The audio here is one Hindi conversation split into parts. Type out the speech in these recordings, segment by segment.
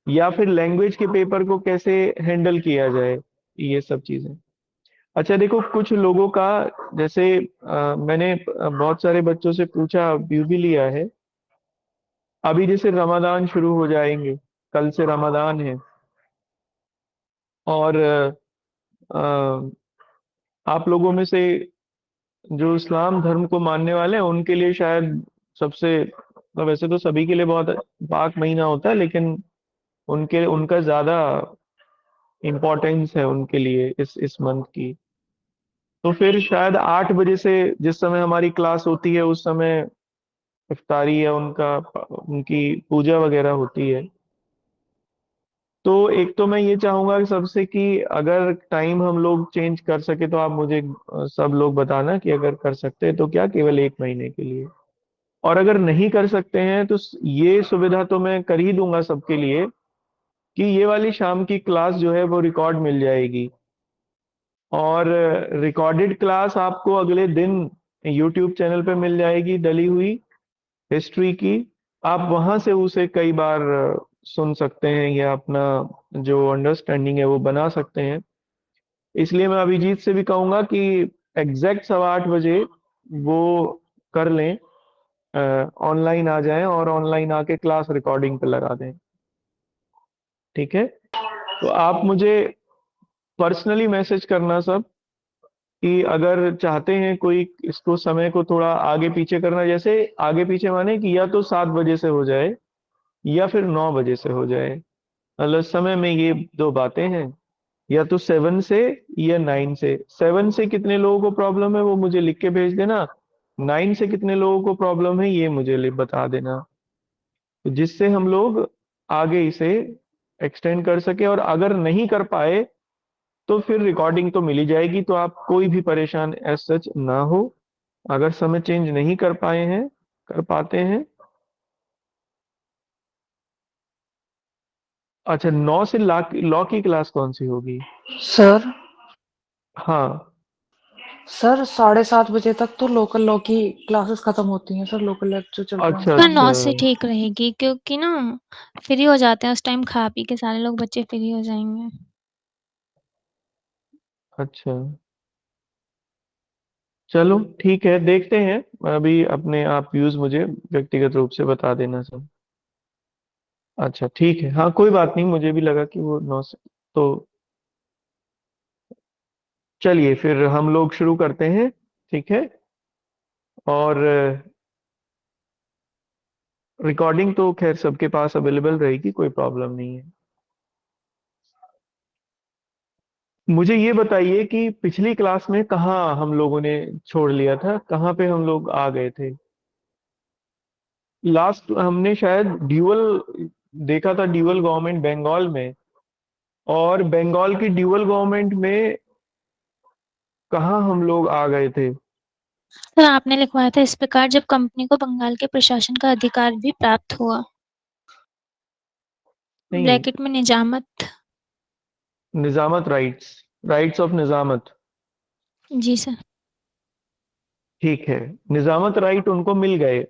या फिर लैंग्वेज के पेपर को कैसे हैंडल किया जाए, ये सब चीजें। अच्छा देखो, कुछ लोगों का, जैसे मैंने बहुत सारे बच्चों से पूछा, व्यू भी लिया है। अभी जैसे रमादान शुरू हो जाएंगे, कल से रमादान है। और आप लोगों में से जो इस्लाम धर्म को मानने वाले हैं उनके लिए शायद सबसे, मतलब वैसे तो सभी के लिए बहुत पाक महीना होता है, लेकिन उनके उनका ज्यादा इम्पोर्टेंस है उनके लिए इस मंथ की। तो फिर शायद 8 बजे से, जिस समय हमारी क्लास होती है, उस समय इफ्तारी या उनका उनकी पूजा वगैरह होती है। तो एक तो मैं ये चाहूंगा कि सबसे, कि अगर टाइम हम लोग चेंज कर सके तो आप मुझे सब लोग बताना कि अगर कर सकते हैं तो क्या, केवल 1 महीने के लिए। और अगर नहीं कर सकते हैं तो ये सुविधा तो मैं कर ही दूंगा सबके लिए, कि ये वाली शाम की क्लास जो है वो रिकॉर्ड मिल जाएगी। और रिकॉर्डेड क्लास आपको अगले दिन यूट्यूब चैनल पे मिल जाएगी, डली हुई हिस्ट्री की। आप वहां से उसे कई बार सुन सकते हैं, या अपना जो अंडरस्टैंडिंग है वो बना सकते हैं। इसलिए मैं अभिजीत से भी कहूंगा कि एग्जैक्ट 8:15 बजे वो कर लें, ऑनलाइन आ जाएं और ऑनलाइन आके क्लास रिकॉर्डिंग पे लगा दें। ठीक है, तो आप मुझे पर्सनली मैसेज करना सब, कि अगर चाहते हैं कोई इसको समय को थोड़ा आगे पीछे करना, जैसे आगे पीछे माने कि या तो 7 बजे से हो जाए या फिर 9 बजे से हो जाए। मतलब समय में ये दो बातें हैं, या तो 7 से या 9 से। 7 से कितने लोगों को प्रॉब्लम है वो मुझे लिख के भेज देना, 9 से कितने लोगों को प्रॉब्लम है ये मुझे बता देना, तो जिससे हम लोग आगे इसे एक्सटेंड कर सके। और अगर नहीं कर पाए तो फिर रिकॉर्डिंग तो मिल ही जाएगी, तो आप कोई भी परेशान एज सच ना हो। अगर समय चेंज नहीं कर पाए हैं, कर पाते हैं। अच्छा, 9 से लॉ लॉ की क्लास कौन सी होगी? सर हाँ। सर 7:30 बजे तक तो लोकल लॉ की क्लासेस खत्म होती हैं सर, लोकल लेक्चर चलते हैं अच्छा उस सर टाइम। 9 अच्छा। से ठीक रहेगी, क्योंकि ना फ्री हो जाते हैं उस टाइम, खा पी के सारे लोग बच्चे फ्री हो जाएंगे। अच्छा, चलो ठीक है, देखते हैं। अभी अपने आप व्यूज मुझे व्यक्तिगत रूप से बता देना सब। अच्छा ठीक है, हाँ कोई बात नहीं, मुझे भी लगा कि वो 9 से। तो चलिए फिर हम लोग शुरू करते हैं। ठीक है, और रिकॉर्डिंग तो खैर सबके पास अवेलेबल रहेगी, कोई प्रॉब्लम नहीं है। मुझे ये बताइए कि पिछली क्लास में कहाँ हम लोगों ने छोड़ लिया था, कहाँ पे हम लोग आ गए थे? लास्ट हमने शायद ड्यूअल देखा था, ड्यूअल गवर्नमेंट बंगाल में। और बंगाल की ड्यूअल गवर्नमेंट में कहाँ हम लोग आ गए थे? सर आपने लिखवाया था इस प्रकार, जब कंपनी को बंगाल के प्रशासन का अधिकार भी प्राप्त हुआ। नहीं, ब्रैकेट में निजामत। निजामत राइट्स, राइट्स ऑफ निजामत। जी सर। ठीक है, निजामत राइट उनको मिल गए।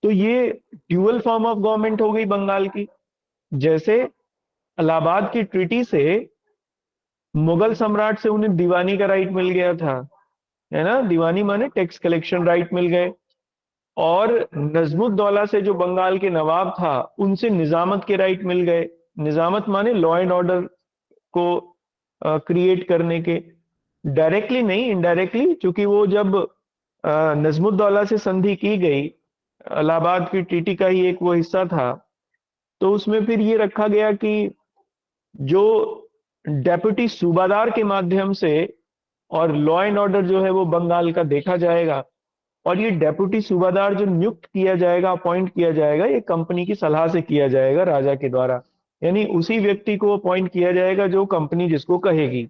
तो ये ड्यूअल फॉर्म ऑफ गवर्नमेंट हो गई बंगाल की। जैसे इलाहाबाद की ट्रीटी से मुगल सम्राट से उन्हें दीवानी का राइट मिल गया था, है ना, दीवानी माने टैक्स कलेक्शन राइट मिल गए। और नजमुद्दौला से जो बंगाल के नवाब था, उनसे निजामत के राइट मिल गए। निजामत माने लॉ एंड ऑर्डर को क्रिएट करने के। डायरेक्टली नहीं, इनडायरेक्टली, क्योंकि वो जब नजमुद्दौला से संधि की गई, इलाहाबाद की टीटी का ही एक वो हिस्सा था, तो उसमें फिर ये रखा गया कि जो डेप्यूटी सूबादार के माध्यम से और लॉ एंड ऑर्डर जो है वो बंगाल का देखा जाएगा। और ये डेप्यूटी सूबादार जो नियुक्त किया जाएगा, अपॉइंट किया जाएगा, ये कंपनी की सलाह से किया जाएगा राजा के द्वारा। यानी उसी व्यक्ति को अपॉइंट किया जाएगा जो कंपनी जिसको कहेगी।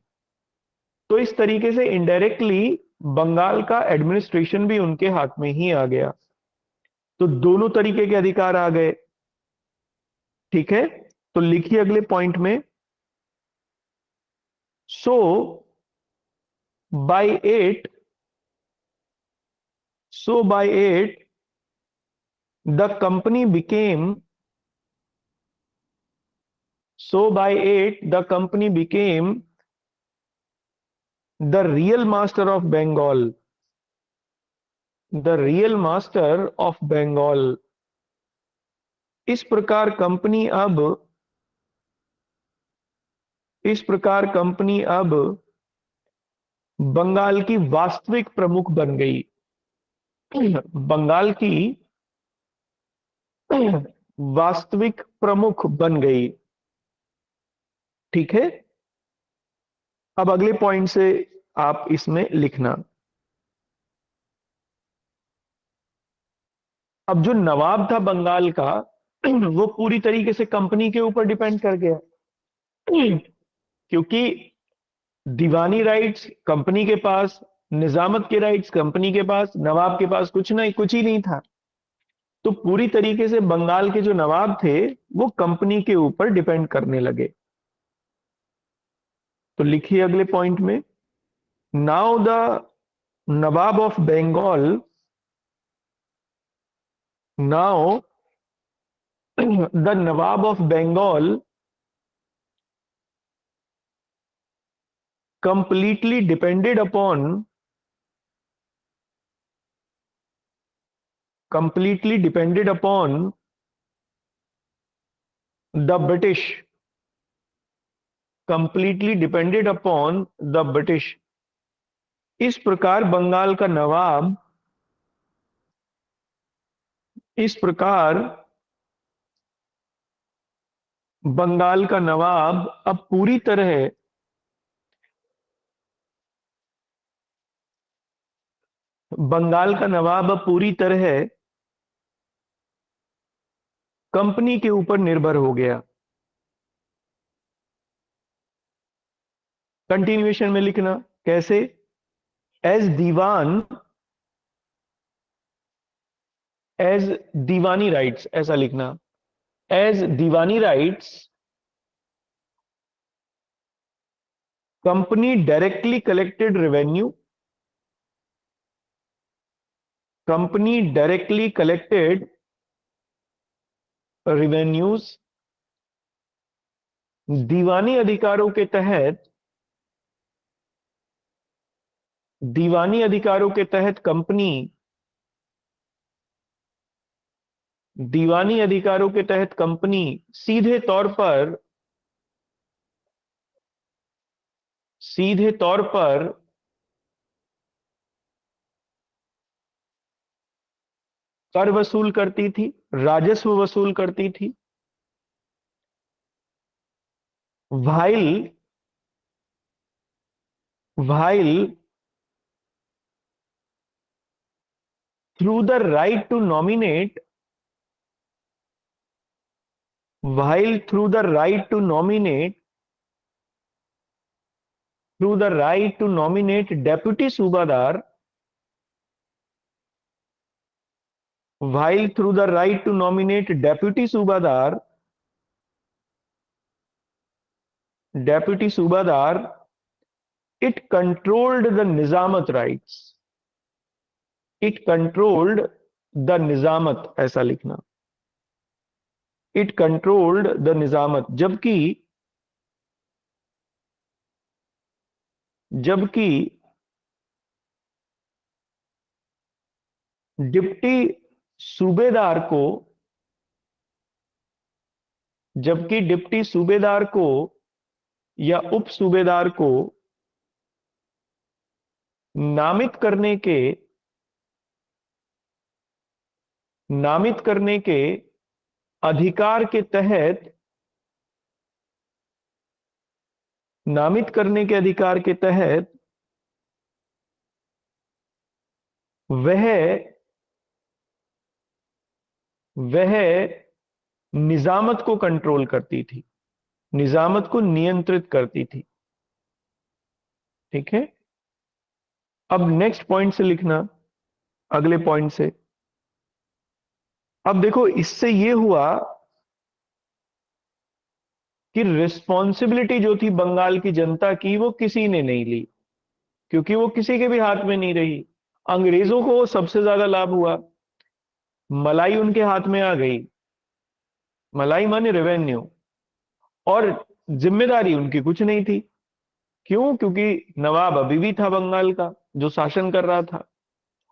तो इस तरीके से इनडायरेक्टली बंगाल का एडमिनिस्ट्रेशन भी उनके हाथ में ही आ गया। तो दोनों तरीके के अधिकार आ गए। ठीक है, तो लिखिए अगले पॉइंट में। सो by eight so by 8 the company became So by 8 the company became the real master of Bengal. The real master of Bengal. इस प्रकार कंपनी अब बंगाल की वास्तविक प्रमुख बन गई। बंगाल की वास्तविक प्रमुख बन गई। ठीक है, अब अगले पॉइंट से आप इसमें लिखना। अब जो नवाब था बंगाल का वो पूरी तरीके से कंपनी के ऊपर डिपेंड कर गया, क्योंकि दीवानी राइट्स कंपनी के पास, निजामत के राइट्स कंपनी के पास, नवाब के पास कुछ ही नहीं था। तो पूरी तरीके से बंगाल के जो नवाब थे वो कंपनी के ऊपर डिपेंड करने लगे। तो लिखिए अगले पॉइंट में, now the Nawab of Bengal, now the Nawab of Bengal completely depended upon the British, completely depended upon the British। इस प्रकार बंगाल का नवाब, इस प्रकार बंगाल का नवाब अब पूरी तरह बंगाल का नवाब अब पूरी तरह कंपनी के ऊपर निर्भर हो गया। कंटिन्यूएशन में लिखना कैसे, as Diwan, as Diwani rights, ऐसा लिखना, as Diwani rights company directly collected revenue, company directly collected revenues. दीवानी अधिकारों के तहत, दीवानी अधिकारों के तहत कंपनी, दीवानी अधिकारों के तहत कंपनी सीधे तौर पर कर वसूल करती थी, राजस्व वसूल करती थी। while through the right to nominate, while through the right to nominate, through the right to nominate deputy subadar, while through the right to nominate deputy subadar, it controlled the nizamat rights, it controlled the nizamat, ऐसा लिखना, it controlled the nizamat। जबकि डिप्टी सूबेदार को, जबकि डिप्टी सूबेदार को या उप सूबेदार को नामित करने के अधिकार के तहत, नामित करने के अधिकार के तहत वह निजामत को कंट्रोल करती थी, निजामत को नियंत्रित करती थी। ठीक है, अब नेक्स्ट पॉइंट से लिखना, अगले पॉइंट से। अब देखो इससे ये हुआ कि रिस्पॉन्सिबिलिटी जो थी बंगाल की जनता की वो किसी ने नहीं ली, क्योंकि वो किसी के भी हाथ में नहीं रही। अंग्रेजों को सबसे ज्यादा लाभ हुआ, मलाई उनके हाथ में आ गई, मलाई माने रेवेन्यू, और जिम्मेदारी उनकी कुछ नहीं थी। क्यों? क्योंकि नवाब अभी भी था बंगाल का जो शासन कर रहा था,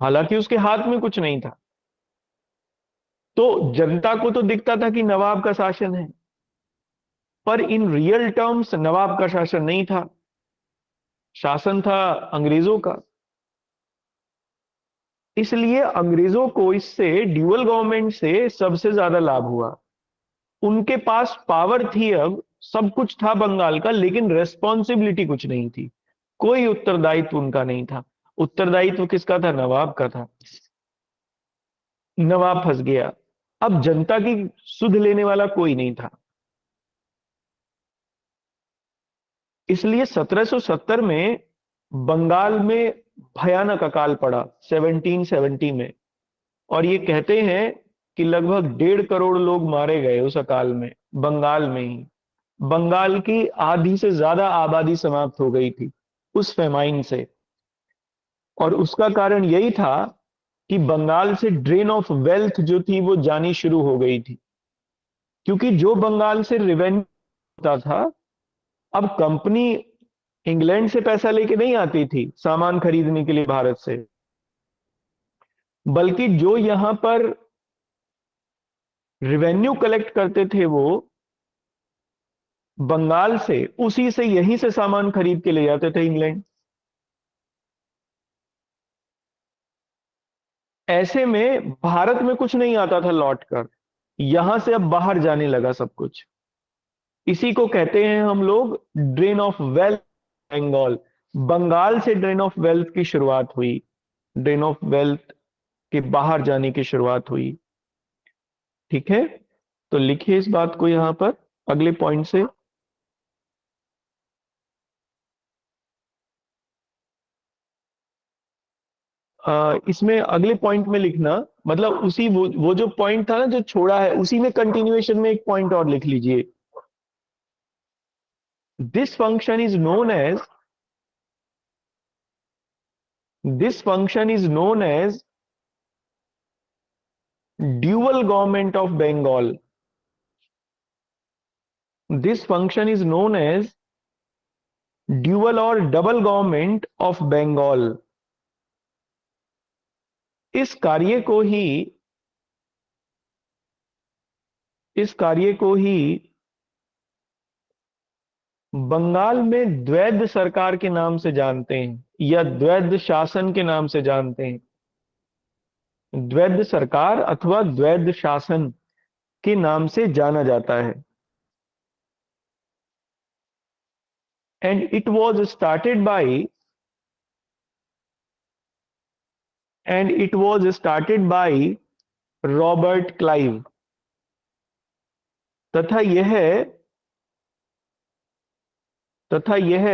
हालांकि उसके हाथ में कुछ नहीं था। तो जनता को तो दिखता था कि नवाब का शासन है, पर इन रियल टर्म्स नवाब का शासन नहीं था, शासन था अंग्रेजों का। इसलिए अंग्रेजों को इससे, ड्यूअल गवर्नमेंट से सबसे ज्यादा लाभ हुआ। उनके पास पावर थी, अब सब कुछ था बंगाल का, लेकिन रेस्पॉन्सिबिलिटी कुछ नहीं थी, कोई उत्तरदायित्व उनका नहीं था। उत्तरदायित्व किसका था? नवाब का था। नवाब फंस गया, अब जनता की सुध लेने वाला कोई नहीं था। इसलिए 1770 में बंगाल में भयानक अकाल पड़ा, 1770 में। और ये कहते हैं कि लगभग 1.5 करोड़ लोग मारे गए उस अकाल में, बंगाल में ही। बंगाल की आधी से ज्यादा आबादी समाप्त हो गई थी उस फेमाइन से। और उसका कारण यही था कि बंगाल से ड्रेन ऑफ वेल्थ जो थी वो जानी शुरू हो गई थी। क्योंकि जो बंगाल से रेवेन्यू होता था, अब कंपनी इंग्लैंड से पैसा लेके नहीं आती थी सामान खरीदने के लिए भारत से, बल्कि जो यहां पर रेवेन्यू कलेक्ट करते थे वो बंगाल से, उसी से, यहीं से सामान खरीद के ले जाते थे इंग्लैंड। ऐसे में भारत में कुछ नहीं आता था लौट कर, यहां से अब बाहर जाने लगा सब कुछ। इसी को कहते हैं हम लोग drain of wealth Bengal. Bengal से ड्रेन ऑफ वेल्थ की शुरुआत हुई, ड्रेन ऑफ वेल्थ के बाहर जाने की शुरुआत हुई। ठीक है, तो लिखिए इस बात को यहां पर अगले पॉइंट से। इसमें अगले पॉइंट में लिखना, मतलब उसी वो जो पॉइंट था ना जो छोड़ा है, उसी में कंटिन्यूएशन में एक पॉइंट और लिख लीजिए। This function is known as, this function is known as dual government of Bengal. This function is known as dual और डबल गवर्नमेंट ऑफ बंगाल। इस कार्य को ही, इस कार्य को ही बंगाल में द्वैध सरकार के नाम से जानते हैं, या द्वैध शासन के नाम से जानते हैं। द्वैध सरकार अथवा द्वैध शासन के नाम से जाना जाता है। And it was started by, and it was started by Robert Clive. तथा यह, तथा यह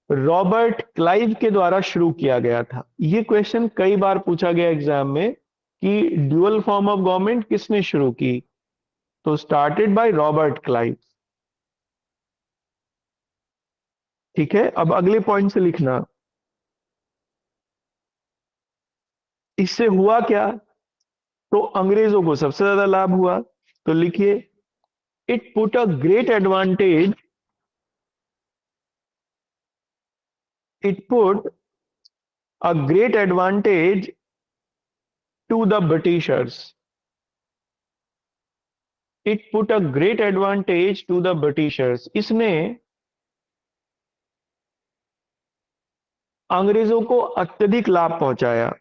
रॉबर्ट क्लाइव के द्वारा शुरू किया गया था। यह क्वेश्चन कई बार पूछा गया एग्जाम में कि ड्यूअल फॉर्म ऑफ गवर्नमेंट किसने शुरू की, तो स्टार्टेड बाय रॉबर्ट क्लाइव। ठीक है, अब अगले पॉइंट से लिखना, इससे हुआ क्या? तो अंग्रेजों को सबसे ज्यादा लाभ हुआ। तो लिखिए, it put a great advantage, it put a great advantage to the Britishers. It put a great advantage to the Britishers. इसने अंग्रेजों को अत्यधिक लाभ पहुंचाया।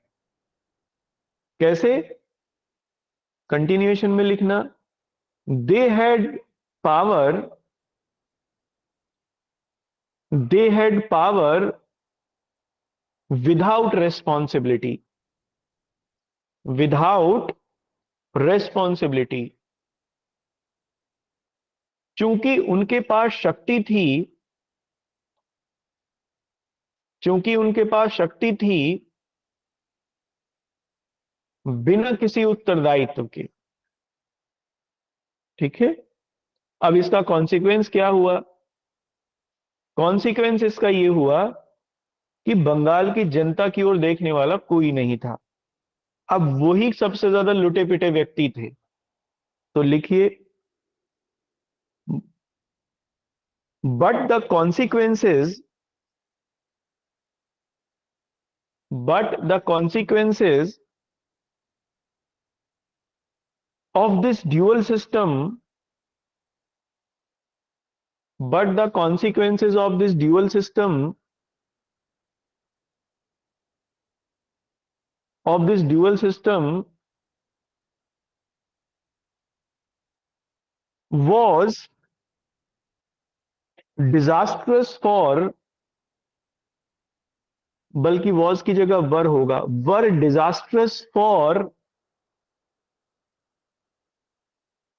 कैसे? कंटिन्यूएशन में लिखना, they had power, they had power without responsibility, without responsibility. चूंकि उनके पास शक्ति थी, चूंकि उनके पास शक्ति थी बिना किसी उत्तरदायित्व के। ठीक है, अब इसका कॉन्सिक्वेंस क्या हुआ? कॉन्सिक्वेंस इसका यह हुआ कि बंगाल की जनता की ओर देखने वाला कोई नहीं था। अब वही सबसे ज्यादा लुटे पिटे व्यक्ति थे। तो लिखिए, but the consequences but the consequences of this dual system but the consequences of this dual system was disastrous for, बल्कि was की जगह were होगा, were disastrous for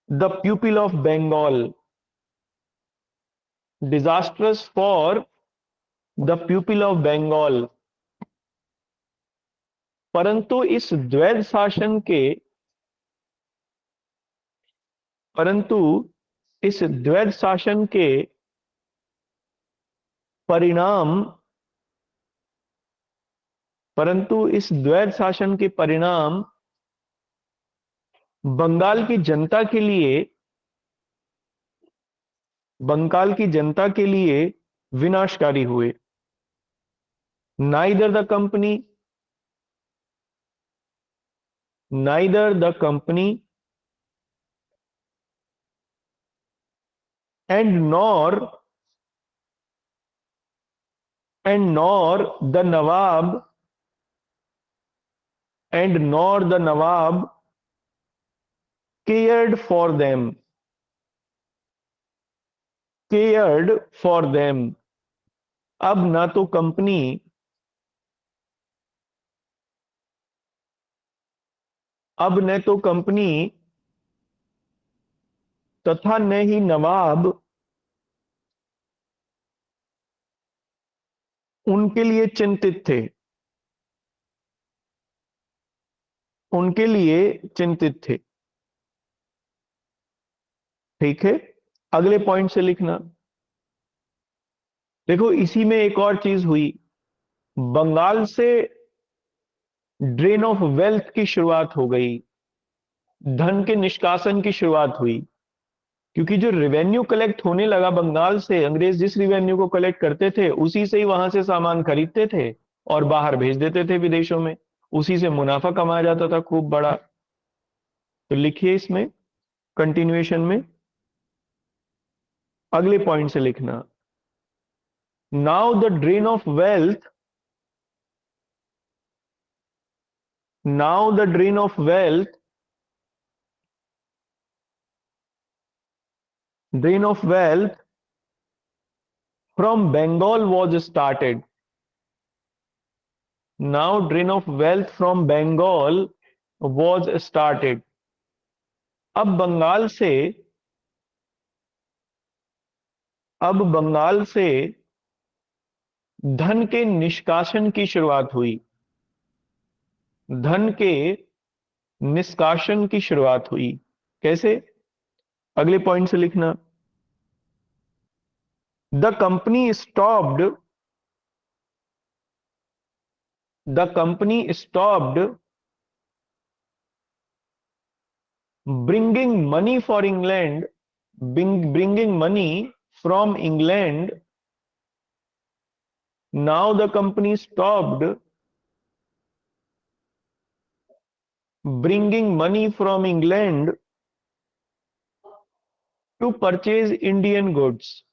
the pupil of Bengal, disastrous for the pupil of Bengal। परंतु इस द्वैध शासन के परंतु इस द्वैध शासन के परिणाम परंतु इस द्वैध शासन के परिणाम बंगाल की जनता के लिए बंगाल की जनता के लिए विनाशकारी हुए। Neither the company and nor the Nawab cared for them। अब ना तो कंपनी तथा न ही नवाब उनके लिए चिंतित थे ठीक है, अगले पॉइंट से लिखना। देखो इसी में एक और चीज हुई, बंगाल से ड्रेन ऑफ वेल्थ की शुरुआत हो गई, धन के निष्कासन की शुरुआत हुई, क्योंकि जो रेवेन्यू कलेक्ट होने लगा बंगाल से, अंग्रेज जिस रेवेन्यू को कलेक्ट करते थे उसी से ही वहां से सामान खरीदते थे और बाहर भेज देते थे विदेशों में, उसी से मुनाफा कमाया जाता था खूब बड़ा। तो लिखिए इसमें कंटिन्यूएशन में अगले पॉइंट से लिखना, now the drain of wealth from Bengal was started। Now drain of wealth from Bengal was started। अब बंगाल से धन के निष्कासन की शुरुआत हुई, कैसे? अगले पॉइंट से लिखना, the company stopped bringing money from England। Now the company stopped bringing money from England to purchase Indian goods।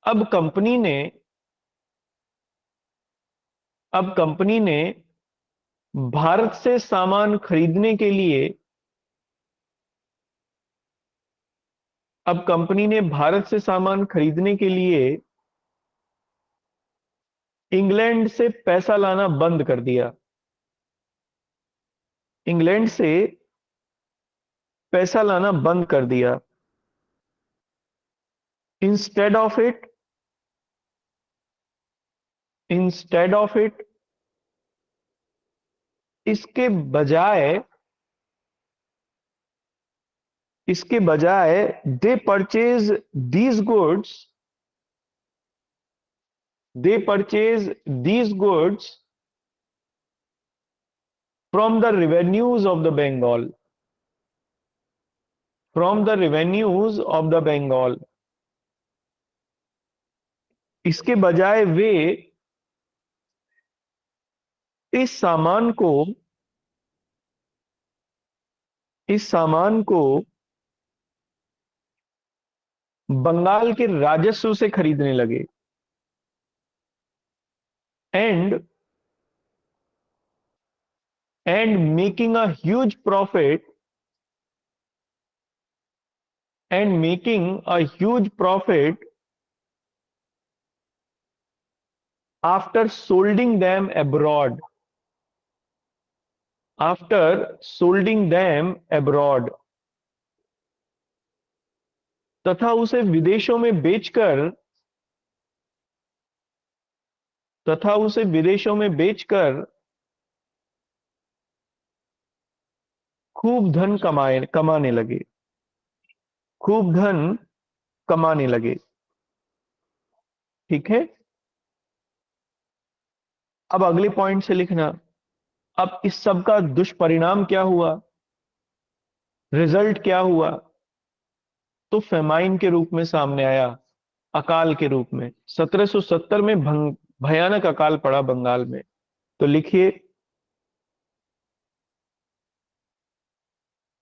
अब कंपनी ने भारत से सामान खरीदने के लिए इंग्लैंड से पैसा लाना बंद कर दिया। इंस्टेड ऑफ इट इसके बजाय they purchase these goods from the revenues of the Bengal. From the revenues of the Bengal. इसके बजाय वे इस सामान को इस सामान को बंगाल के राजस्व से खरीदने लगे। And making a huge profit and making a huge profit after soldering them abroad after solding them abroad। तथा उसे विदेशों में बेचकर तथा उसे विदेशों में बेचकर खूब धन कमाने लगे। खूब धन कमाने लगे। ठीक है। अब अगले पॉइंट से लिखना। अब इस सब का दुष्परिणाम क्या हुआ, रिजल्ट क्या हुआ? तो फेमाइन के रूप में सामने आया, अकाल के रूप में। 1770 में भयानक अकाल पड़ा बंगाल में। तो लिखिए,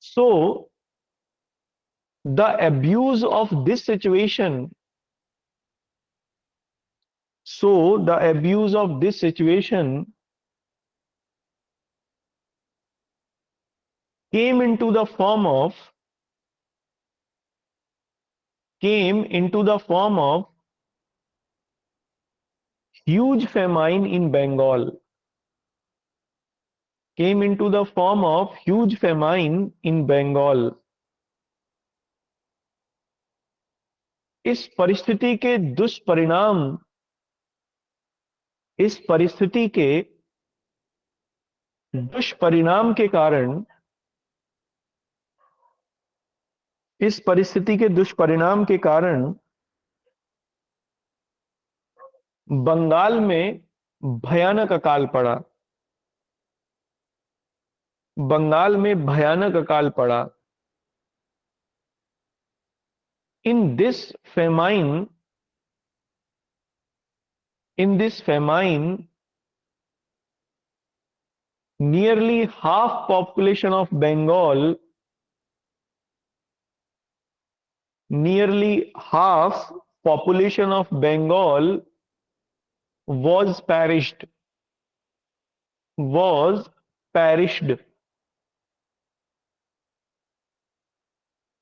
so the abuse of this situation came into the form of huge famine in Bengal। came into the form of huge famine in Bengal। इस परिस्थिति के दुष्परिणाम इस परिस्थिति के दुष्परिणाम के कारण इस परिस्थिति के दुष्परिणाम के कारण बंगाल में भयानक अकाल पड़ा। बंगाल में भयानक अकाल पड़ा। In this famine nearly half population of Bengal was perished।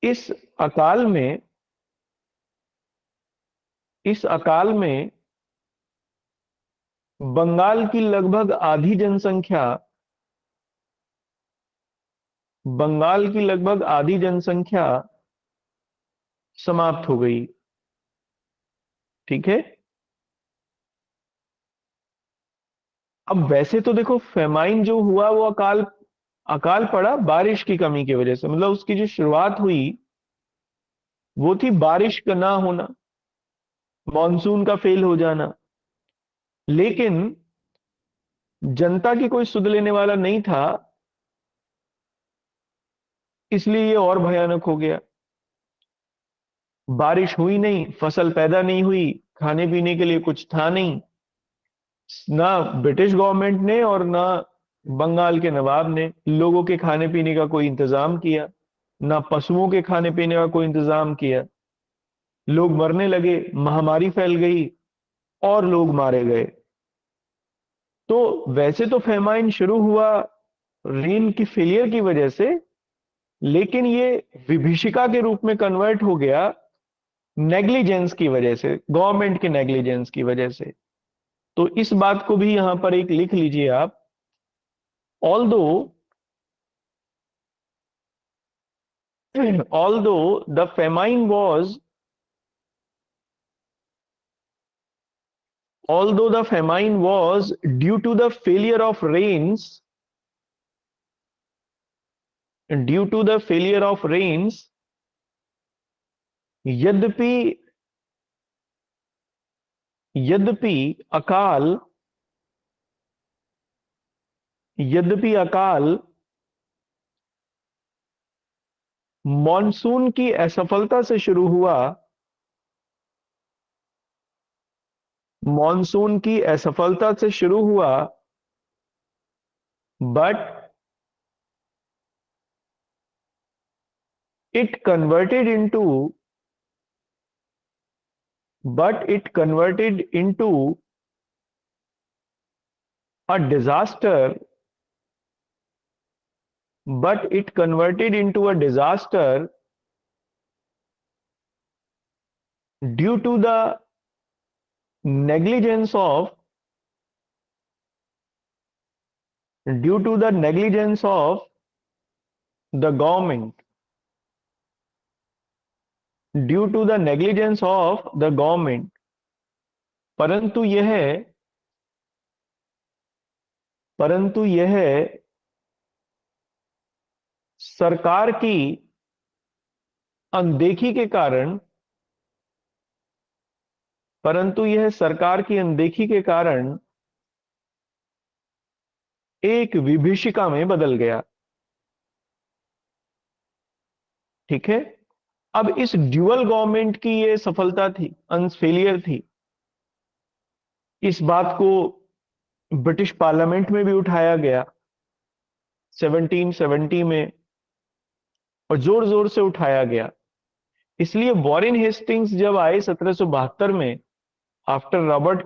इस अकाल में बंगाल की लगभग आधी जनसंख्या समाप्त हो गई। ठीक है। अब वैसे तो देखो, फेमाइन जो हुआ वो अकाल पड़ा बारिश की कमी की वजह से। मतलब उसकी जो शुरुआत हुई वो थी बारिश का ना होना, मॉनसून का फेल हो जाना। लेकिन जनता की कोई सुध लेने वाला नहीं था, इसलिए ये और भयानक हो गया। बारिश हुई नहीं, फसल पैदा नहीं हुई, खाने पीने के लिए कुछ था नहीं। ना ब्रिटिश गवर्नमेंट ने और ना बंगाल के नवाब ने लोगों के खाने पीने का कोई इंतजाम किया, ना पशुओं के खाने पीने का कोई इंतजाम किया। लोग मरने लगे, महामारी फैल गई और लोग मारे गए। तो वैसे तो फेमाइन शुरू हुआ रेन की फेलियर की वजह से, लेकिन ये विभीषिका के रूप में कन्वर्ट हो गया नेग्लिजेंस की वजह से, गवर्नमेंट के नेग्लिजेंस की वजह से। तो इस बात को भी यहां पर एक लिख लीजिए आप। Although the famine was although the famine was due to the failure of rains यद्यपि अकाल मॉनसून की असफलता से शुरू हुआ, मॉनसून की असफलता से शुरू हुआ, but it converted into it converted into a disaster, but it converted into a disaster due to the negligence of the government, due to the negligence of the government. परंतु यह परंतु यह सरकार की अनदेखी के कारण परंतु यह सरकार की अनदेखी के कारण एक विभीषिका में बदल गया। ठीक है, अब इस ड्यूअल गवर्नमेंट की ये सफलता थी, फेलियर थी। इस बात को ब्रिटिश पार्लियामेंट में भी उठाया गया 1770 में, और जोर जोर से उठाया गया। इसलिए वॉरेन हेस्टिंग्स जब आए 1772 में, आफ्टर रॉबर्ट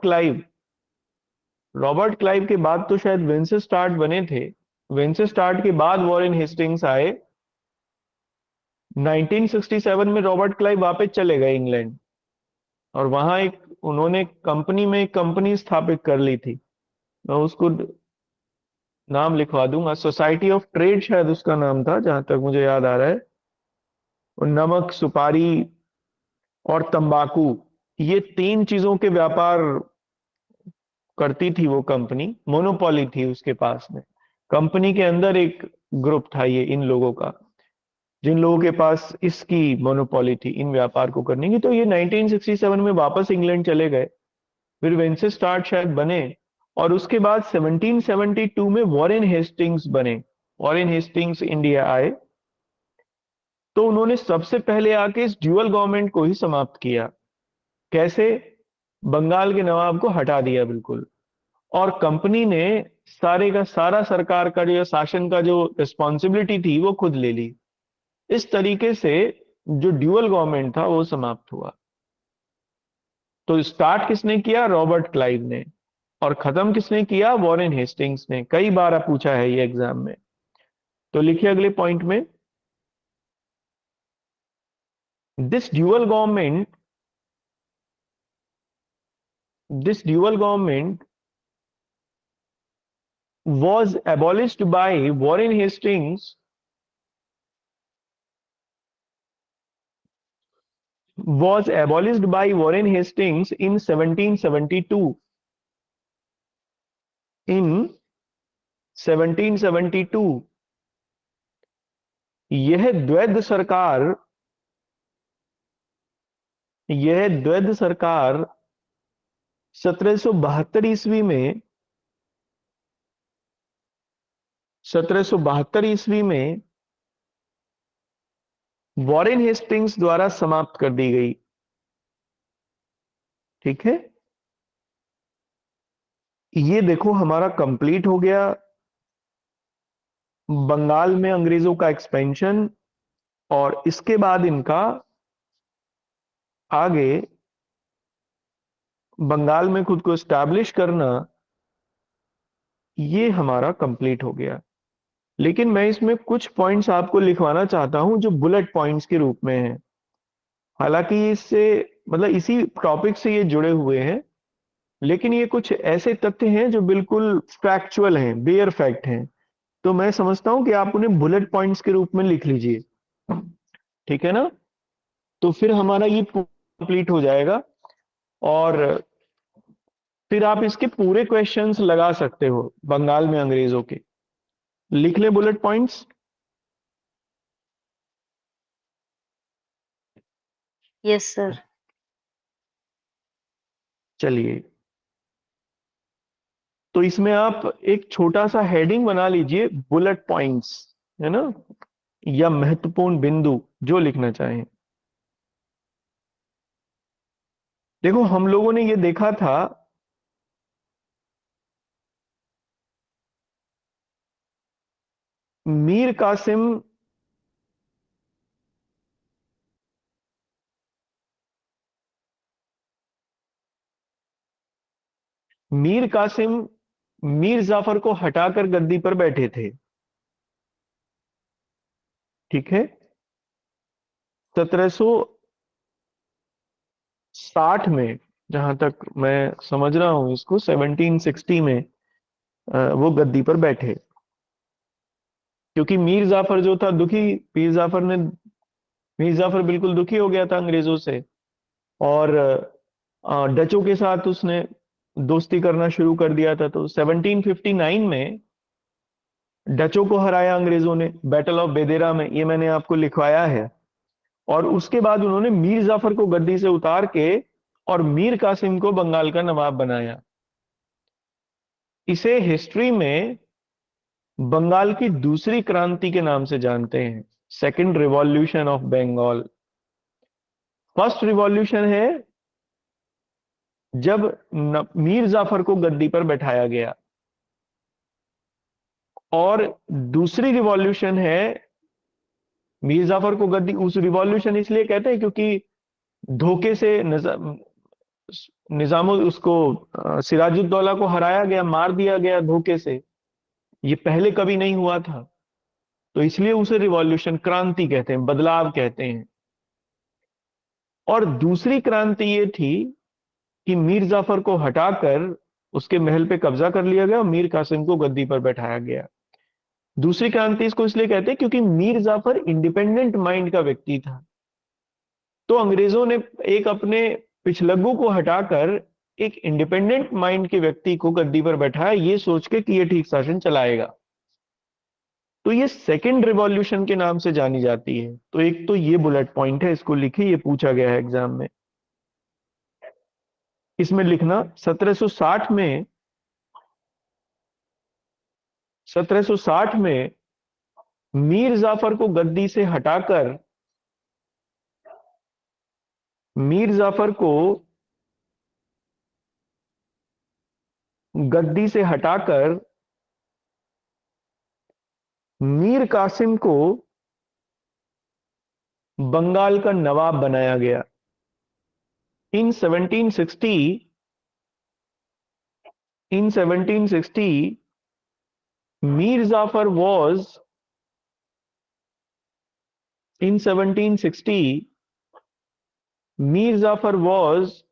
क्लाइव के बाद तो शायद वेंसेस्टार्ट बने थे, वेंसेस्टार्ट के बाद वॉरेन हेस्टिंग्स आए। 1967 में रॉबर्ट क्लाइव वापस चले गए इंग्लैंड, और वहां एक उन्होंने कंपनी में एक कंपनी स्थापित कर ली थी। मैं उसको नाम लिखवा दूंगा, सोसाइटी ऑफ ट्रेड शायद उसका नाम था, जहां तक मुझे याद आ रहा है। और नमक, सुपारी और तंबाकू, ये तीन चीजों के व्यापार करती थी वो कंपनी, मोनोपोली थी उसके पास में। कंपनी के अंदर एक ग्रुप था ये इन लोगों का, जिन लोगों के पास इसकी मोनोपोली थी इन व्यापार को करने की। तो ये 1967 में वापस इंग्लैंड चले गए, फिर वेंसेस्टार्ट शायद बने, और उसके बाद 1772 में वॉरेन हेस्टिंग्स बने। वॉरेन हेस्टिंग्स इंडिया आए, तो उन्होंने सबसे पहले आके इस ड्यूअल गवर्नमेंट को ही समाप्त किया। कैसे? बंगाल के नवाब को हटा दिया बिल्कुल, और कंपनी ने सारे का सारा सरकार का जो शासन का जो रिस्पॉन्सिबिलिटी थी वो खुद ले ली। इस तरीके से जो ड्यूअल गवर्नमेंट था वो समाप्त हुआ। तो स्टार्ट किसने किया? रॉबर्ट क्लाइव ने। और खत्म किसने किया? वॉरेन हेस्टिंग्स ने। कई बार पूछा है ये एग्जाम में। तो लिखिए अगले पॉइंट में, this dual government was abolished by Warren Hastings in 1772. In 1772 यह द्वैध सरकार 1772 ईस्वी में 1772 ईस्वी में वॉरेन हेस्टिंग्स द्वारा समाप्त कर दी गई। ठीक है, ये देखो हमारा कंप्लीट हो गया बंगाल में अंग्रेजों का एक्सपेंशन, और इसके बाद इनका आगे बंगाल में खुद को स्टैब्लिश करना, ये हमारा कंप्लीट हो गया। लेकिन मैं इसमें कुछ पॉइंट्स आपको लिखवाना चाहता हूं जो बुलेट पॉइंट्स के रूप में हैं। हालांकि इससे मतलब इसी टॉपिक से ये जुड़े हुए हैं, लेकिन ये कुछ ऐसे तथ्य हैं जो बिल्कुल फैक्चुअल हैं, बेयर फैक्ट हैं। तो मैं समझता हूं कि आप उन्हें बुलेट पॉइंट्स के रूप में लिख लीजिए। ठीक है ना? तो फिर हमारा ये कंप्लीट हो जाएगा, और फिर आप इसके पूरे क्वेश्चंस लगा सकते हो बंगाल में अंग्रेजों के। लिख ले बुलेट पॉइंट्स। Yes sir. चलिए, तो इसमें आप एक छोटा सा हेडिंग बना लीजिए, बुलेट पॉइंट्स, है ना? या महत्वपूर्ण बिंदु, जो लिखना चाहें। देखो, हम लोगों ने ये देखा था मीर कासिम मीर कासिम मीर जाफर को हटाकर गद्दी पर बैठे थे। ठीक है। 1760 में, जहां तक मैं समझ रहा हूं इसको, 1760 में वो गद्दी पर बैठे, क्योंकि मीर जाफर जो था दुखी, मीर जाफर बिल्कुल दुखी हो गया था अंग्रेजों से, और डचों के साथ उसने दोस्ती करना शुरू कर दिया था। तो 1759 में डचों को हराया अंग्रेजों ने बैटल ऑफ बेदेरा में, ये मैंने आपको लिखवाया है। और उसके बाद उन्होंने मीर जाफर को गद्दी से उतार के और मीर कासिम को बंगाल का नवाब बनाया। इसे हिस्ट्री में बंगाल की दूसरी क्रांति के नाम से जानते हैं, second revolution of Bengal. First revolution है जब मीर जाफर को गद्दी पर बैठाया गया, और दूसरी रिवॉल्यूशन है मीर जाफर को गद्दी, उस रिवॉल्यूशन इसलिए कहते हैं क्योंकि धोखे से निजाम उसको सिराजुद्दौला को हराया गया, मार दिया गया धोखे से। ये पहले कभी नहीं हुआ था, तो इसलिए उसे रिवॉल्यूशन, क्रांति कहते हैं, बदलाव कहते हैं। और दूसरी क्रांति ये थी कि मीर जाफर को हटाकर उसके महल पे कब्जा कर लिया गया और मीर कासिम को गद्दी पर बैठाया गया। दूसरी क्रांति इसको इसलिए कहते हैं क्योंकि मीर जाफर इंडिपेंडेंट माइंड का व्यक्ति था। तो अंग्रेजों ने एक अपने पिछलग्गू को हटाकर एक इंडिपेंडेंट माइंड के व्यक्ति को गद्दी पर बैठाया, ये सोच के कि ये ठीक शासन चलाएगा। तो ये सेकंड रिवॉल्यूशन के नाम से जानी जाती है। तो एक तो ये बुलेट पॉइंट है, इसको लिखिए, ये पूछा गया है एग्जाम में। इसमें लिखना 1760 में मीर जाफर को गद्दी से हटाकर, मीर जाफर को गद्दी से हटाकर मीर कासिम को बंगाल का नवाब बनाया गया। इन 1760 Mir Jafar was in 1760 Mir Jafar was,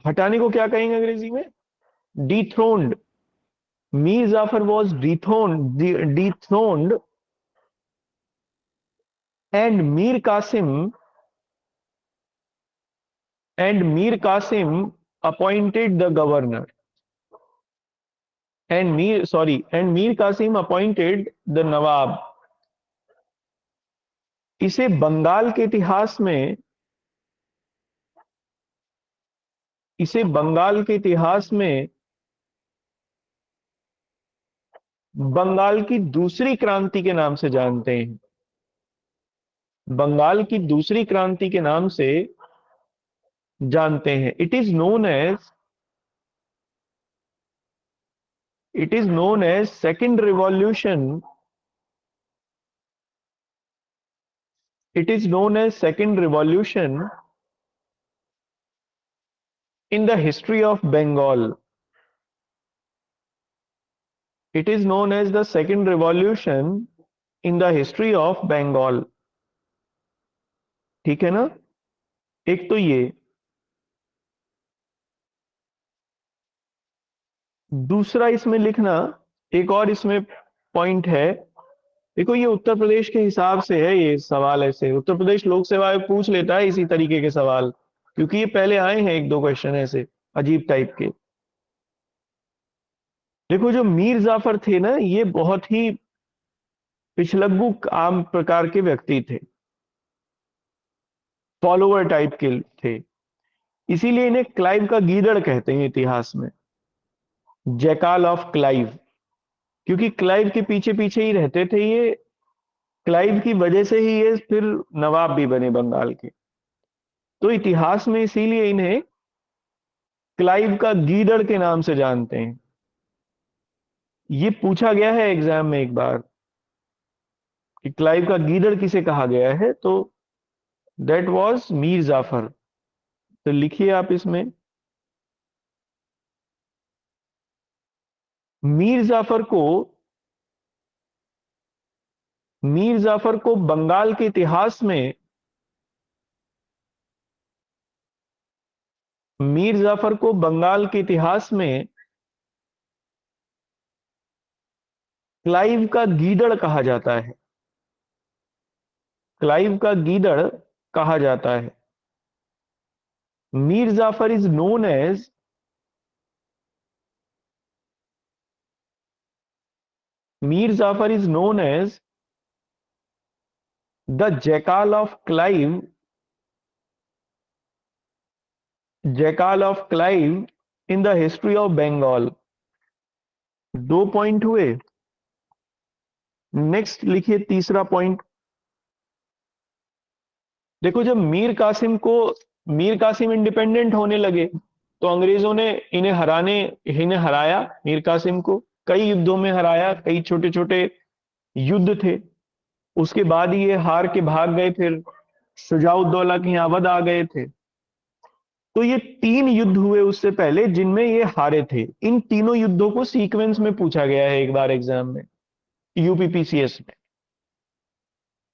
हटाने को क्या कहेंगे अंग्रेजी में, dethroned। Mir Jafar was dethroned and Mir Qasim appointed the governor, and Mir Qasim appointed the nawab। इसे बंगाल के इतिहास में, इसे बंगाल के इतिहास में बंगाल की दूसरी क्रांति के नाम से जानते हैं। बंगाल की दूसरी क्रांति के नाम से जानते हैं। It is known as second revolution, it is known as second revolution in the history of Bengal। It is known as the second revolution in the history of Bengal। ठीक है ना। एक तो ये, दूसरा इसमें लिखना, एक और इसमें पॉइंट है। देखो, ये उत्तर प्रदेश के हिसाब से है ये सवाल, ऐसे उत्तर प्रदेश लोक सेवा आयोग पूछ लेता है इसी तरीके के सवाल, क्योंकि ये पहले आए हैं एक दो क्वेश्चन ऐसे अजीब टाइप के। देखो, जो मीर जाफर थे ना, ये बहुत ही पिछलग्गू आम प्रकार के व्यक्ति थे, फॉलोअर टाइप के थे, इसीलिए इन्हें क्लाइव का गीदड़ कहते हैं इतिहास में, जैकाल ऑफ क्लाइव क्योंकि क्लाइव के पीछे पीछे ही रहते थे ये, क्लाइव की वजह से ही ये फिर नवाब भी बने बंगाल के। तो इतिहास में इसीलिए इन्हें क्लाइव का गीदड़ के नाम से जानते हैं। ये पूछा गया है एग्जाम में एक बार कि क्लाइव का गीदड़ किसे कहा गया है, तो दैट वाज मीर जाफर। तो लिखिए आप इसमें, मीर जाफर को मीर जाफर को बंगाल के इतिहास में मीर जाफर को बंगाल के इतिहास में क्लाइव का गीदड़ कहा जाता है। क्लाइव का गीदड़ कहा जाता है। Mir Jafar is known as Mir Jafar is known as the jackal of Clive, jackal of Clive in the history of Bengal. 2 point हुए। नेक्स्ट लिखिए तीसरा पॉइंट। देखो, जब मीर कासिम इंडिपेंडेंट होने लगे तो अंग्रेजों ने इन्हें हराया। मीर कासिम को कई युद्धों में हराया, कई छोटे छोटे युद्ध थे। उसके बाद ही ये हार के भाग गए, फिर शुजाउद्दौला के यहाँ अवध आ गए थे। तो ये 3 युद्ध हुए उससे पहले जिनमें ये हारे थे। इन तीनों युद्धों को सीक्वेंस में पूछा गया है एक बार एग्जाम में, यूपीपीसीएस में।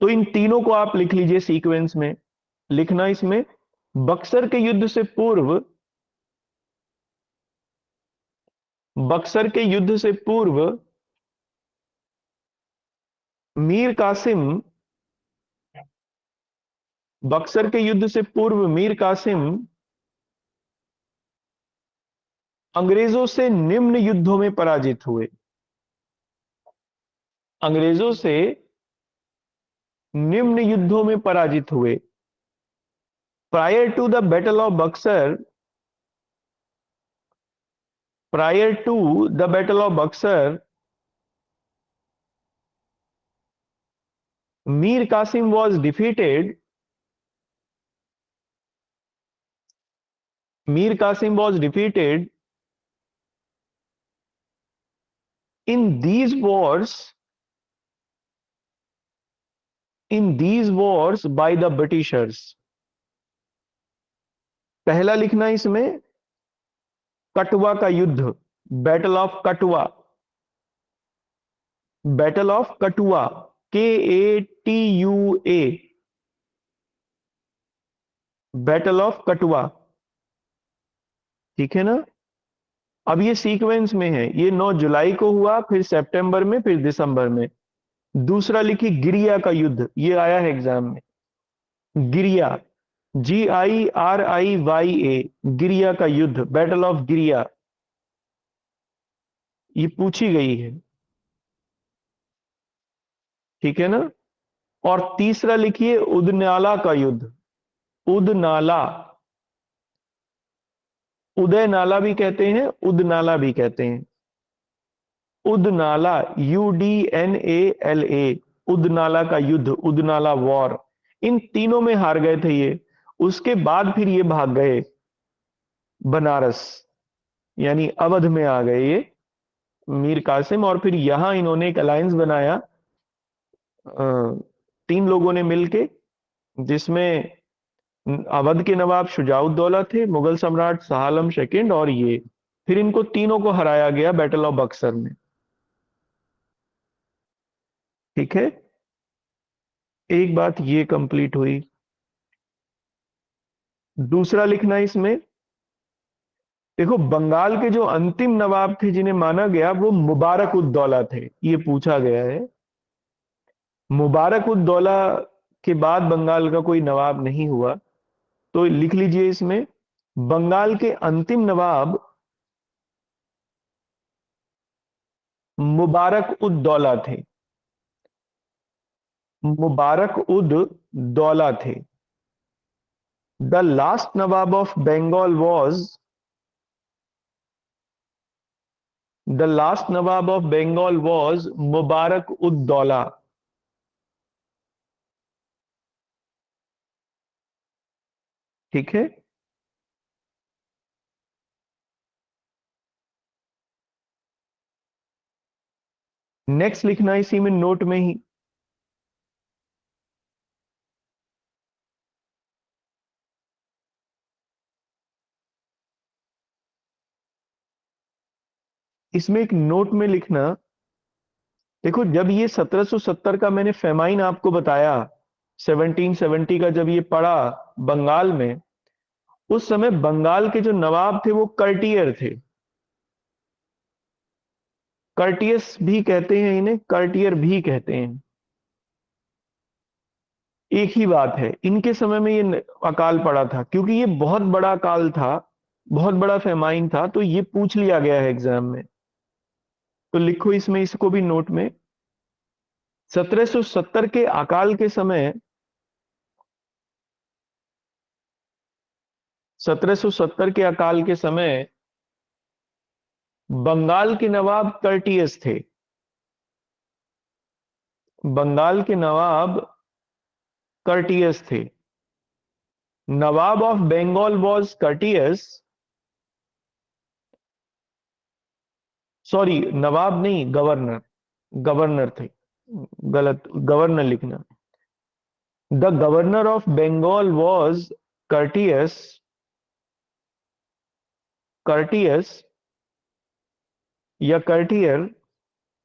तो इन तीनों को आप लिख लीजिए सीक्वेंस में। लिखना इसमें, बक्सर के युद्ध से पूर्व बक्सर के युद्ध से पूर्व मीर कासिम बक्सर के युद्ध से पूर्व मीर कासिम अंग्रेजों से निम्न युद्धों में पराजित हुए। अंग्रेजों से निम्न युद्धों में पराजित हुए। Prior to the battle of Buxar prior to the battle of Buxar Mir Kasim was defeated Mir Qasim was defeated in these wars by the Britishers। पहला लिखना इसमें, कटवा का युद्ध, बैटल ऑफ कटवा, बैटल ऑफ कटुआ, KATUA, बैटल ऑफ कटवा। ठीक है ना। अब ये सीक्वेंस में है, ये 9 जुलाई को हुआ, फिर सितंबर में, फिर दिसंबर में। दूसरा लिखिए गिरिया का युद्ध, ये आया है एग्जाम में। गिरिया, GIRIYA, गिरिया का युद्ध, बैटल ऑफ गिरिया, ये पूछी गई है। ठीक है ना। और तीसरा लिखिए उदनाला का युद्ध, उदनाला, उदय नाला भी कहते हैं, उदनाला भी कहते हैं। उदनाला, UDNALA, उदनाला का युद्ध, उदनाला वॉर। इन तीनों में हार गए थे ये। उसके बाद फिर ये भाग गए बनारस, यानी अवध में आ गए ये मीर कासिम। और फिर यहां इन्होंने एक अलायंस बनाया 3 लोगों ने मिलके, जिसमें अवध के नवाब शुजाउद्दौला थे, मुगल सम्राट शाह आलम सेकंड और ये। फिर इनको तीनों को हराया गया बैटल ऑफ बक्सर में। ठीक है, एक बात ये कंप्लीट हुई। दूसरा लिखना इसमें, देखो बंगाल के जो अंतिम नवाब थे जिन्हें माना गया वो मुबारक उद दौला थे, ये पूछा गया है। मुबारक उद दौला के बाद बंगाल का कोई नवाब नहीं हुआ। तो लिख लीजिए इसमें, बंगाल के अंतिम नवाब मुबारक उद दौला थे। मुबारक उद दौला थे। The last nawab of Bengal was the last nawab of Bengal was Mubarak ud Daula. ठीक है। नेक्स्ट लिखना इसी में नोट में ही, इसमें एक नोट में लिखना। देखो, जब ये 1770 का मैंने फेमाइन आपको बताया, 1770 का जब ये पड़ा बंगाल में, उस समय बंगाल के जो नवाब थे वो कर्टियर थे। कर्टियस भी कहते हैं इन्हें, कर्टियर भी कहते हैं, एक ही बात है। इनके समय में ये अकाल पड़ा था, क्योंकि ये बहुत बड़ा अकाल था, बहुत बड़ा फेमाइन था, तो ये पूछ लिया गया है एग्जाम में। तो लिखो इसमें, इसको भी नोट में। 1770 के अकाल के समय, 1770 के अकाल के समय बंगाल के नवाब कर्टियस थे। बंगाल के नवाब कर्टियस थे। Nawab of Bengal was Curtius, sorry नवाब नहीं, गवर्नर, गवर्नर थे, गलत, गवर्नर लिखना। The governor of Bengal was Curtius, Curtius या Cartier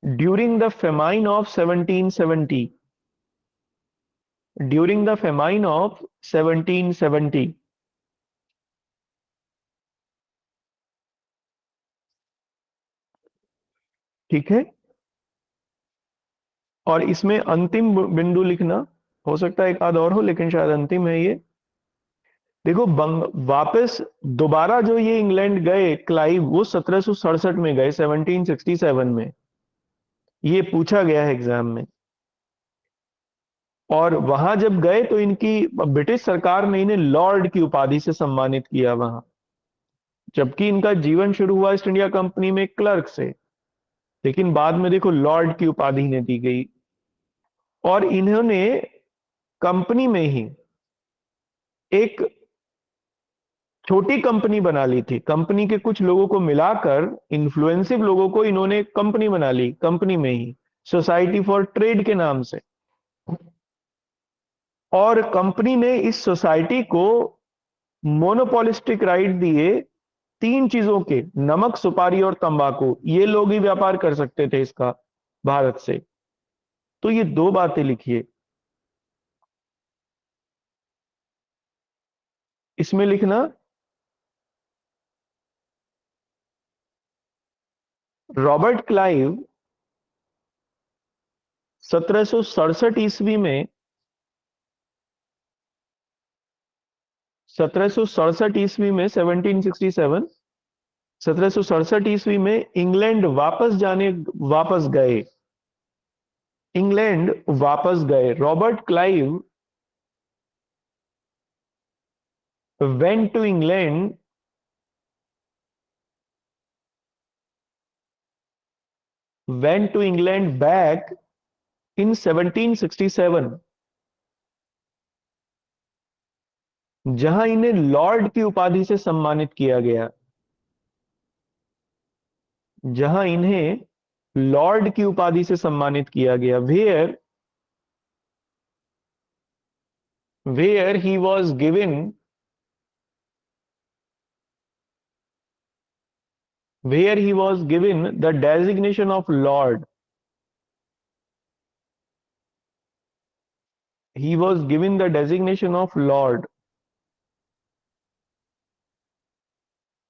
during the famine of 1770, during the famine of 1770। ठीक है। और इसमें अंतिम बिंदु लिखना, हो सकता है एक आध और हो, लेकिन शायद अंतिम है ये। देखो, वापस दोबारा जो ये इंग्लैंड गए क्लाइव, वो 1767 में गए, 1767 में। ये पूछा गया है एग्जाम में। और वहां जब गए तो इनकी ब्रिटिश सरकार ने इन्हें लॉर्ड की उपाधि से सम्मानित किया वहां, जबकि इनका जीवन शुरू हुआ ईस्ट इंडिया कंपनी में क्लर्क से, लेकिन बाद में देखो लॉर्ड की उपाधि इन्हें दी गई। और इन्होंने कंपनी में ही एक छोटी कंपनी बना ली थी। कंपनी के कुछ लोगों को मिलाकर, इन्फ्लुएंसिव लोगों को, इन्होंने कंपनी बना ली, कंपनी में ही, सोसाइटी फॉर ट्रेड के नाम से। और कंपनी ने इस सोसाइटी को मोनोपोलिस्टिक राइट दिए तीन चीजों के, नमक, सुपारी और तंबाकू। ये लोग ही व्यापार कर सकते थे इसका भारत से। तो ये दो बातें लिखिए इसमें लिखना। रॉबर्ट क्लाइव 1767 ईस्वी में, 1767 ईस्वी में, 1767, 1767 ईस्वी में इंग्लैंड वापस गए, इंग्लैंड वापस गए। Robert Clive went to England, went to England back in 1767, जहां इन्हें लॉर्ड की उपाधि से सम्मानित किया गया, जहां इन्हें लॉर्ड की उपाधि से सम्मानित किया गया। Where he was given, where he was given the designation of lord, he was given the designation of lord।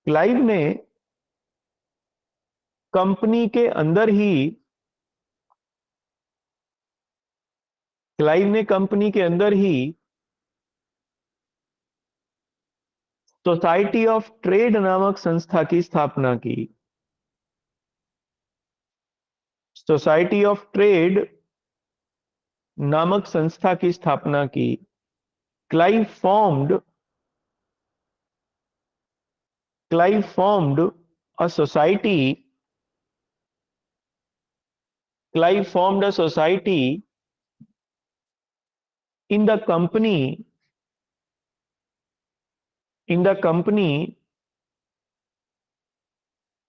Clive ने कंपनी के अंदर ही, क्लाइव ने कंपनी के अंदर ही सोसाइटी ऑफ ट्रेड नामक संस्था की स्थापना की। सोसाइटी ऑफ ट्रेड नामक संस्था की स्थापना की। Clive formed, Clive formed a society Clive formed a society in the company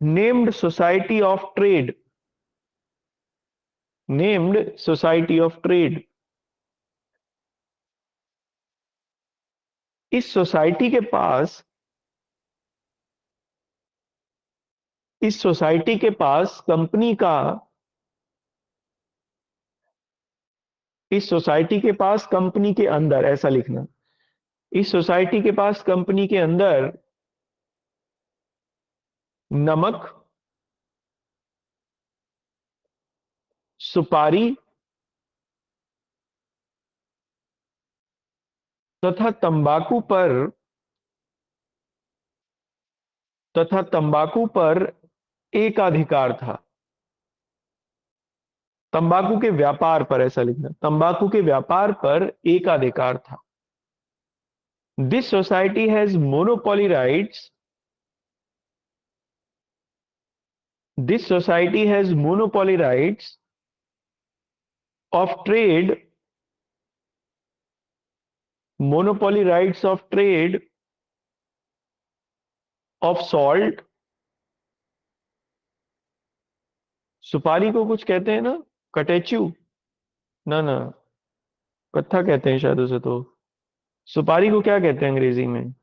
named Society of Trade, named Society of Trade। इस सोसाइटी के पास इस सोसाइटी के पास कंपनी का इस सोसाइटी के पास कंपनी के अंदर, ऐसा लिखना, इस सोसाइटी के पास कंपनी के अंदर नमक, सुपारी तथा तंबाकू पर एकाधिकार था। तंबाकू के व्यापार पर, ऐसा लिखना, तंबाकू के व्यापार पर एकाधिकार था। This society has monopoly rights this society has monopoly rights of trade monopoly rights of trade off salt. सुपारी को कुछ कहते हैं ना, कटेचू, ना ना, कत्था कहते हैं शायद उसे। तो सुपारी को क्या कहते हैं अंग्रेजी में?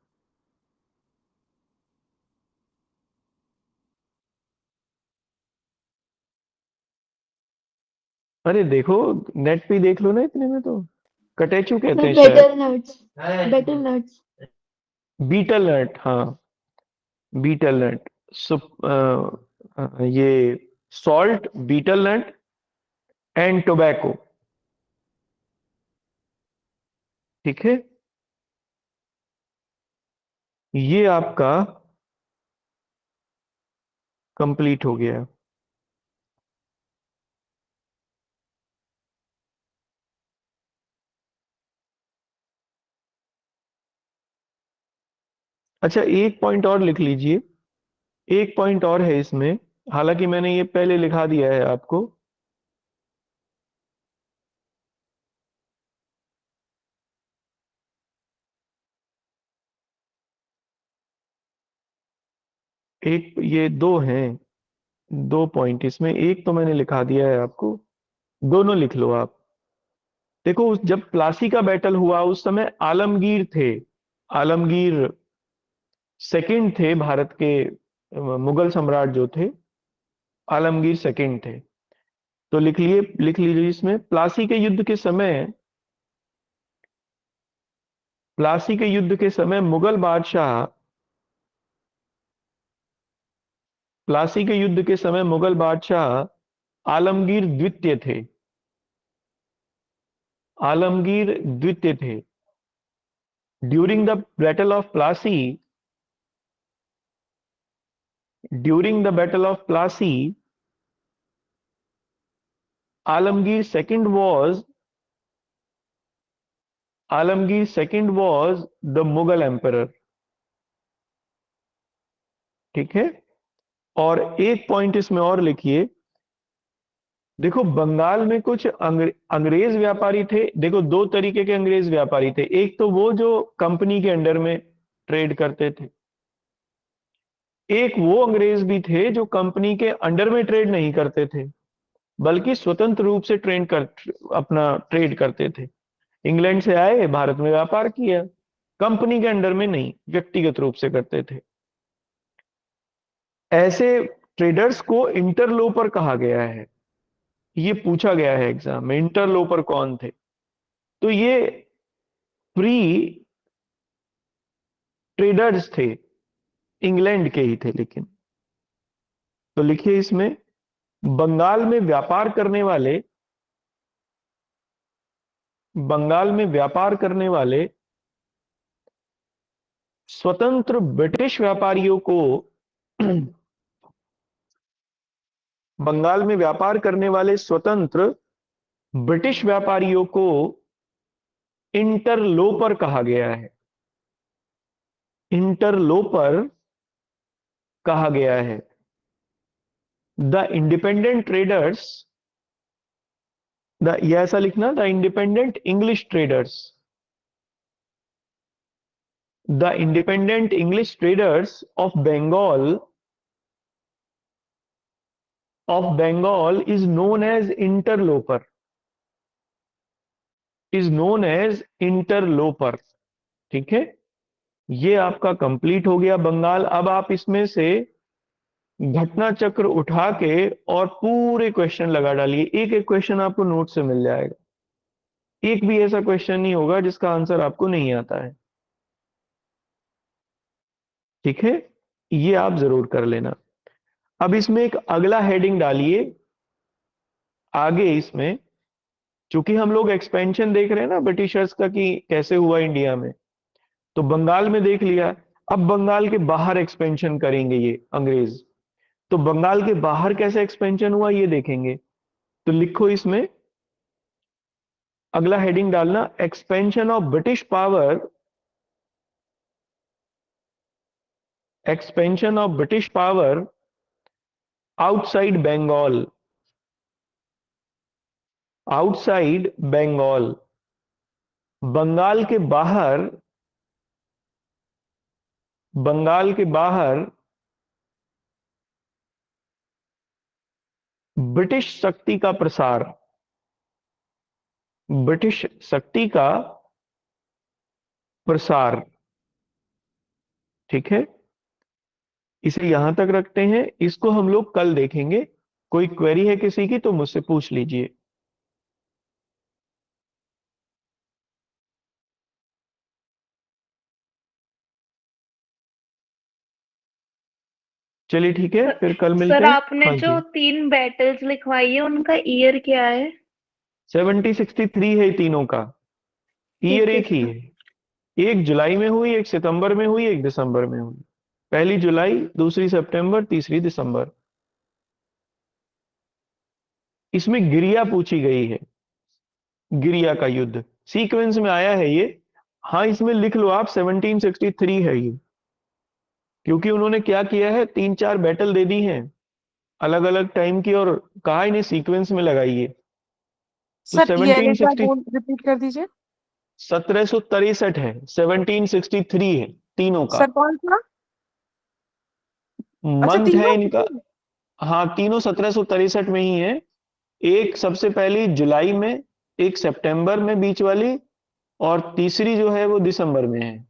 अरे देखो, नेट पे देख लो ना, इतने में तो कटेचू कहते हैं शायद। Betel nuts, betel nuts. Betel nut, हाँ, बीटल नट। ये salt, betel nut and tobacco, ठीक है। ये आपका कंप्लीट हो गया। अच्छा, एक पॉइंट और लिख लीजिए, एक पॉइंट और है इसमें, हालांकि मैंने ये पहले लिखा दिया है आपको। एक, ये दो हैं, दो पॉइंट इसमें, एक तो मैंने लिखा दिया है आपको, दोनों लिख लो आप। देखो, जब प्लासी का बैटल हुआ उस समय आलमगीर थे, आलमगीर सेकंड थे भारत के, मुगल सम्राट जो थे, आलमगीर सेकंड थे। तो लिख लीजिए इसमें, प्लासी के युद्ध के समय मुगल बादशाह आलमगीर द्वितीय थे, आलमगीर द्वितीय थे। During the battle of Plassey during the battle of Plassey Alamgir second was the Mughal emperor, ठीक है। और एक पॉइंट इसमें और लिखिए, देखो बंगाल में कुछ अंग्रेज व्यापारी थे। देखो, दो तरीके के अंग्रेज व्यापारी थे, एक तो वो जो कंपनी के अंडर में ट्रेड करते थे, एक वो अंग्रेज भी थे जो कंपनी के अंडर में ट्रेड नहीं करते थे, बल्कि स्वतंत्र रूप से अपना ट्रेड करते थे। इंग्लैंड से आए, भारत में व्यापार किया, कंपनी के अंडर में नहीं, व्यक्तिगत रूप से करते थे। ऐसे ट्रेडर्स को इंटरलोपर कहा गया है। ये पूछा गया है एग्जाम में, इंटरलोपर कौन थे? तो ये फ्री ट्रेडर्स थे, इंग्लैंड के ही थे लेकिन। तो लिखिए इसमें, बंगाल में व्यापार करने वाले बंगाल में व्यापार करने वाले स्वतंत्र ब्रिटिश व्यापारियों को बंगाल में व्यापार करने वाले स्वतंत्र ब्रिटिश व्यापारियों को इंटरलोपर कहा गया है, इंटरलोपर कहा गया है। द इंडिपेंडेंट ट्रेडर्स ये ऐसा लिखना, the independent English traders, the independent English traders of Bengal is known as interloper, is known as interloper. ठीक है, ये आपका कंप्लीट हो गया बंगाल। अब आप इसमें से घटना चक्र उठा के और पूरे क्वेश्चन लगा डालिए, एक एक क्वेश्चन आपको नोट से मिल जाएगा, एक भी ऐसा क्वेश्चन नहीं होगा जिसका आंसर आपको नहीं आता है। ठीक है, ये आप जरूर कर लेना। अब इसमें एक अगला हेडिंग डालिए आगे इसमें, चूंकि हम लोग एक्सपेंशन देख रहे हैं ना ब्रिटिशर्स का कि कैसे हुआ इंडिया में, तो बंगाल में देख लिया, अब बंगाल के बाहर एक्सपेंशन करेंगे ये अंग्रेज, तो बंगाल के बाहर कैसे एक्सपेंशन हुआ ये देखेंगे। तो लिखो इसमें अगला हेडिंग डालना, expansion of British power, expansion of British power outside Bengal, outside Bengal, Bengal के बाहर, बंगाल के बाहर ब्रिटिश शक्ति का प्रसार, ब्रिटिश शक्ति का प्रसार। ठीक है, इसे यहां तक रखते हैं, इसको हम लोग कल देखेंगे। कोई क्वेरी है किसी की तो मुझसे पूछ लीजिए। चलिए ठीक है, फिर कल मिलते सर हैं। आपने हाँ जो जी, 3 बैटल्स लिखवाई है उनका ईयर क्या है? 7063 है तीनों का, ईयर ठीक है एक ही सर। है। एक जुलाई में हुई, एक सितंबर में हुई, एक दिसंबर में हुई। पहली जुलाई, दूसरी सितंबर, तीसरी दिसंबर। इसमें गिरिया पूछी गई है, गिरिया का युद्ध सीक्वेंस में आया है ये। हाँ, इसमें लिख लो आप 1763 है ये, क्योंकि उन्होंने क्या किया है, 3-4 बैटल दे दी हैं अलग अलग टाइम की, और कहा इन्हें सीक्वेंस में लगाइए। तो सर ईयर एक बार 1760, बोल रिपीट कर दीजिए। 1763 है, 1763 है तीनों का। सर कौन सा? अच्छा मंथ है तीनों इनका, कितने? हाँ तीनों 1763 में ही है। एक सबसे पहली जुलाई में, एक सितंबर में बीच वाली, और तीसरी जो है वो दिसंबर में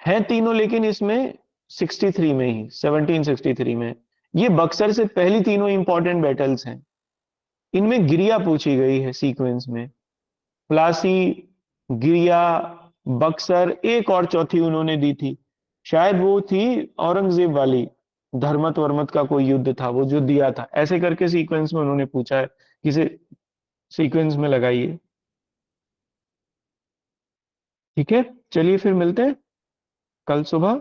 है तीनों, लेकिन इसमें 63 में ही, 1763 में। ये बक्सर से पहली तीनों इंपॉर्टेंट बैटल्स हैं, इनमें गिरिया पूछी गई है सीक्वेंस में। प्लासी, गिरिया, बक्सर, एक और चौथी उन्होंने दी थी, शायद वो थी औरंगजेब वाली, धर्मत वर्मत का कोई युद्ध था वो जो दिया था, ऐसे करके सीक्वेंस में उन्होंने पूछा है, किसे सीक्वेंस में लगाइए। ठीक है, चलिए फिर मिलते हैं कल सुबह।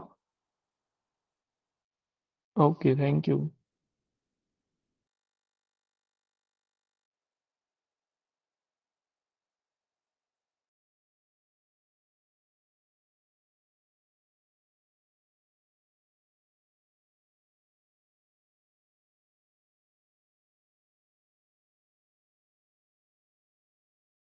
Okay, thank you.